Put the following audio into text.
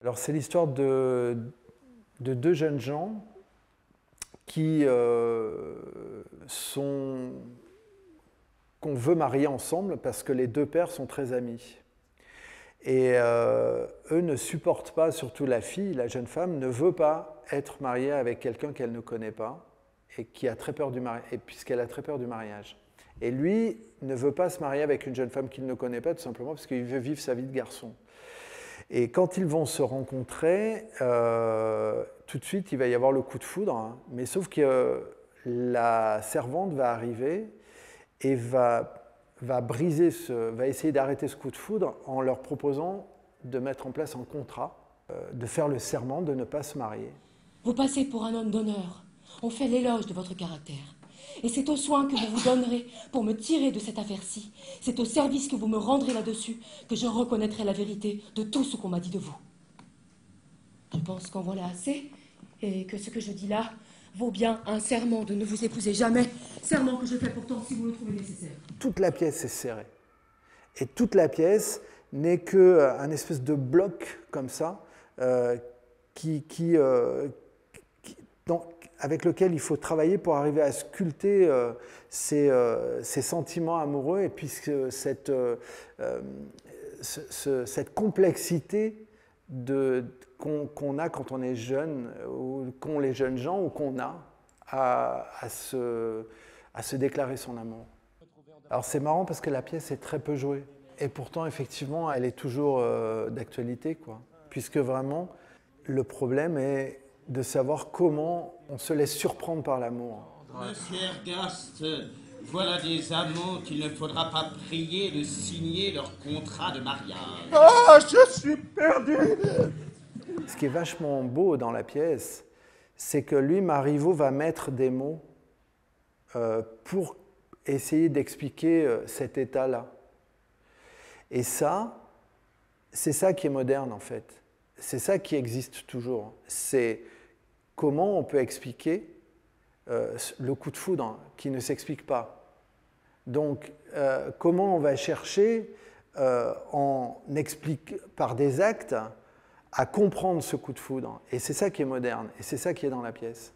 Alors c'est l'histoire de deux jeunes gens qui qu'on veut marier ensemble parce que les deux pères sont très amis. Et eux ne supportent pas, surtout la fille, la jeune femme, ne veut pas être mariée avec quelqu'un qu'elle ne connaît pas et qui a très peur du mariage, puisqu'elle a très peur du mariage. Et lui ne veut pas se marier avec une jeune femme qu'il ne connaît pas, tout simplement parce qu'il veut vivre sa vie de garçon. Et quand ils vont se rencontrer, tout de suite, il va y avoir le coup de foudre, hein, mais sauf que la servante va arriver et va essayer d'arrêter ce coup de foudre en leur proposant de mettre en place un contrat, de faire le serment de ne pas se marier. Vous passez pour un homme d'honneur. On fait l'éloge de votre caractère. Et c'est au soin que vous vous donnerez pour me tirer de cette affaire-ci. C'est au service que vous me rendrez là-dessus que je reconnaîtrai la vérité de tout ce qu'on m'a dit de vous. Je pense qu'en voilà assez, et que ce que je dis là vaut bien un serment de ne vous épouser jamais. Serment que je fais pourtant si vous le trouvez nécessaire. Toute la pièce est serrée. Et toute la pièce n'est qu'un espèce de bloc comme ça, avec lequel il faut travailler pour arriver à sculpter ces sentiments amoureux et puis cette complexité qu'on a quand on est jeune, ou qu'ont les jeunes gens, ou qu'on a à se déclarer son amour. Alors c'est marrant parce que la pièce est très peu jouée. Et pourtant, effectivement, elle est toujours d'actualité, quoi. Puisque vraiment, le problème est de savoir comment on se laisse surprendre par l'amour. Monsieur Ergast, voilà des amants qu'il ne faudra pas prier de signer leur contrat de mariage. Ah, je suis perdu! Ce qui est vachement beau dans la pièce, c'est que lui, Marivaux, va mettre des mots pour essayer d'expliquer cet état-là. Et ça, c'est ça qui est moderne, en fait. C'est ça qui existe toujours. C'est comment on peut expliquer le coup de foudre qui ne s'explique pas. Donc, comment on va chercher, par des actes, à comprendre ce coup de foudre. Et c'est ça qui est moderne, et c'est ça qui est dans la pièce.